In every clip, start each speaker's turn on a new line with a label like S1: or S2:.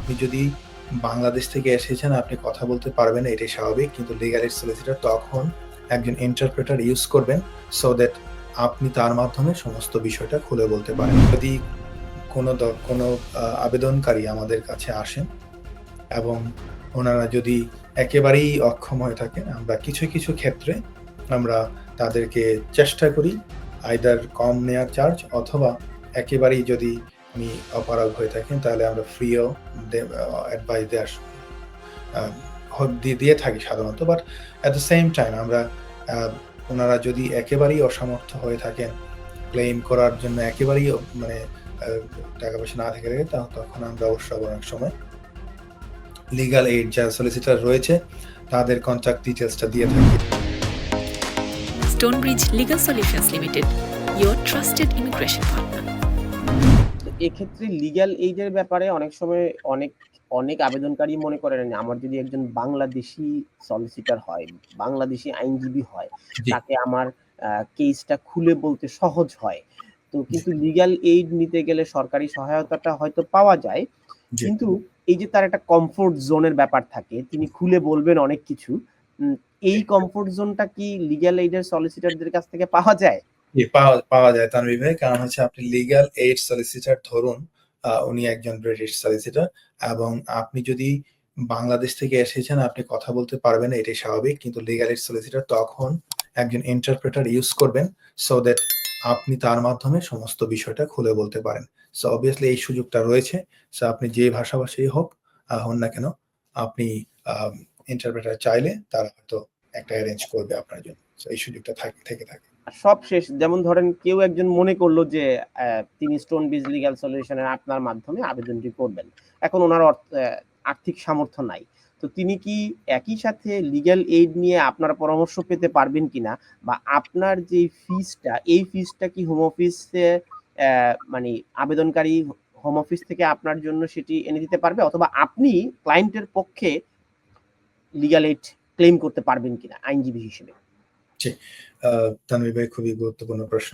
S1: আপনি যদি বাংলাদেশ থেকে এসেছেন, আপনি কথা বলতে পারবেন না, এটাই স্বাভাবিক। কিন্তু লিগ্যাল এইড সলিসিটর তখন একজন ইন্টারপ্রেটার ইউজ করবেন সো দ্যাট আপনি তার মাধ্যমে সমস্ত বিষয়টা খুলে বলতে পারেন। যদি কোনো আবেদনকারী আমাদের কাছে আসেন এবং ওনারা যদি একেবারেই অক্ষম হয়ে থাকেন, আমরা কিছু ক্ষেত্রে আমরা তাদেরকে চেষ্টা করি আইদার কম নেয়ার চার্জ অথবা একেবারেই যদি উনি অপারগ হয়ে থাকেন তাহলে আমরা ফ্রিও অ্যাডভাইস আ দিয়ে থাকি সাধারণত। But at the same time আমরা ওনারা যদি একেবারেই অসমর্থ হয়ে থাকেন ক্লেইম করার জন্য একেবারেই মানে আ টাকা-পয়সা না থেকে থাকে তখন আমরা অবশ্য অনেক সময় লিগ্যাল এইড যারা সলিসিটর রয়েছে তাদের কনট্যাক্ট ডিটেইলসটা দিয়ে থাকি।
S2: Stonebridge Legal Solutions Limited, your trusted immigration partner.
S3: তো এক্ষেত্রে লিগ্যাল এইডের ব্যাপারে অনেক সময় অনেক আবেদনকারী মনে করেন আমার যদি একজন বাংলাদেশি সলিসিটর হয়, বাংলাদেশি আইনজীবী হয়,
S1: জি।
S3: তাকে আমার কেসটা খুলে বলতে সহজ হয়। তো কিন্তু লিগ্যাল এইড নিতে গেলে সরকারি সহায়তাটা হয়তো পাওয়া যায়।
S1: জি।
S3: কিন্তু এই যে তার একটা কমফোর্ট জোনের ব্যাপার থাকে, তিনি খুলে বলবেন অনেক কিছু। এই কমফোর্ট জোনটা কি লিগ্যাল এইডের সলিসিটরদের কাছ থেকে পাওয়া যায়?
S1: জি, পাওয়া যায় তানভীর ভাই। কারণ হচ্ছে আপনি লিগ্যাল এইড সলিসিটর ধরুন, উনি একজন ব্রিটিশ সলিসিটর এবং আপনি যদি বাংলাদেশ থেকে এসেছেন, আপনি কথা বলতে পারবেন না, এটাই স্বাভাবিক। কিন্তু লিগ্যাল এইড সলিসিটর তখন একজন ইন্টারপ্রেটার ইউজ করবেন সো দ্যাট আপনি তার মাধ্যমে সমস্ত বিষয়টা খুলে বলতে পারেন। সো অবভিয়াসলি এই সুযোগটা রয়েছে। সো আপনি যে ভাষাভাষী হন না কেন, আপনি আ ইন্টারপ্রেটার চাইলে তারা হয়তো একটা এরেঞ্জ করবে আপনার জন্য। সো এই সুযোগটা থেকে থাকে।
S3: সব শেষ যেমন ধরেন কেউ একজন মনে করলো যে তিনি স্টোনব্রিজ লিগ্যাল সলিউশন এর আপনার মাধ্যমে আবেদনটি করবেন। এখন উনার আর্থিক সামর্থ্য নাই। তো তিনি কি একই সাথে লিগ্যাল এইড নিয়ে আপনার পরামর্শ পেতে পারবেন কিনা? বা আপনার যে ফিসটা, এই ফিসটা কি হোম অফিসে মানে আবেদনকারী হোম অফিস থেকে আপনার জন্য সেটি এনে দিতে পারবে? অথবা আপনি ক্লায়েন্টের পক্ষে লিগ্যাল এইড ক্লেইম করতে পারবেন কিনা আইনজীবী হিসেবে?
S1: জি, তানভীর ভাই খুবই গুরুত্বপূর্ণ প্রশ্ন।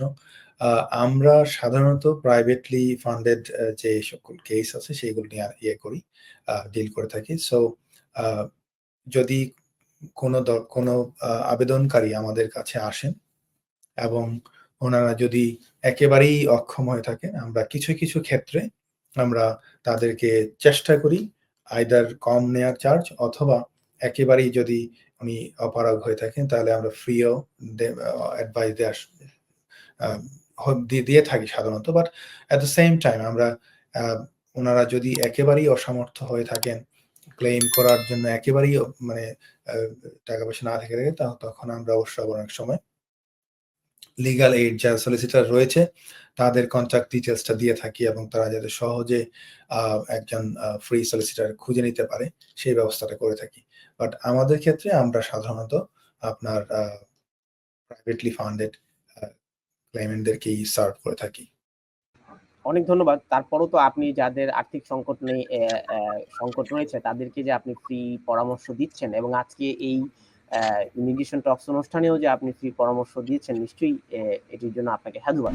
S1: আ আমরা সাধারণত প্রাইভেটলি ফান্ডেড যে সকল কেস আছে সেগুলো নিয়ে করি, ডিল করে থাকি। সো আ যদি কোনো আবেদনকারী আমাদের কাছে আসেন এবং ওনারা যদি একেবারেই অক্ষম হয়ে থাকেন, আমরা কিছু ক্ষেত্রে আমরা তাদেরকে চেষ্টা করি আইদার কম নেয়ার চার্জ অথবা একেবারেই যদি উনি অপারগ হয়ে থাকেন তাহলে আমরা ফ্রিও অ্যাডভাইস আ দিয়ে থাকি সাধারণত। But at the same time আমরা আ ওনারা যদি একেবারেই অসমর্থ হয়ে থাকেন ক্লেইম করার জন্য একেবারেই মানে আ টাকা-পয়সা না থেকে থাকে তখন আমরা অবশ্য অনেক সময় লিগ্যাল এইড যারা সলিসিটর রয়েছে তাদের কনট্যাক্ট ডিটেইলসটা দিয়ে থাকি এবং তারা যাতে সহজে আ একজন ফ্রি সলিসিটর খুঁজে নিতে পারে সেই ব্যবস্থাটা করে থাকি। বাট আমাদের ক্ষেত্রে আমরা সাধারণত আপনার প্রাইভেটলি ফান্ডেড আ ক্লায়েন্টদেরকেই সার্ভ করে থাকি।
S3: অনেক ধন্যবাদ। তারপরও তো আপনি যাদের আর্থিক সংকট নেই সংকট রয়েছে তাদেরকে যে আপনি ফ্রি পরামর্শ দিচ্ছেন এবং আজকে এই অ্যা ইমিগ্রেশন টক্স অনুষ্ঠানেও যে আপনি ফ্রি পরামর্শ দিয়েছেন নিশ্চয়ই এটির জন্য আপনাকে সাধুবাদ।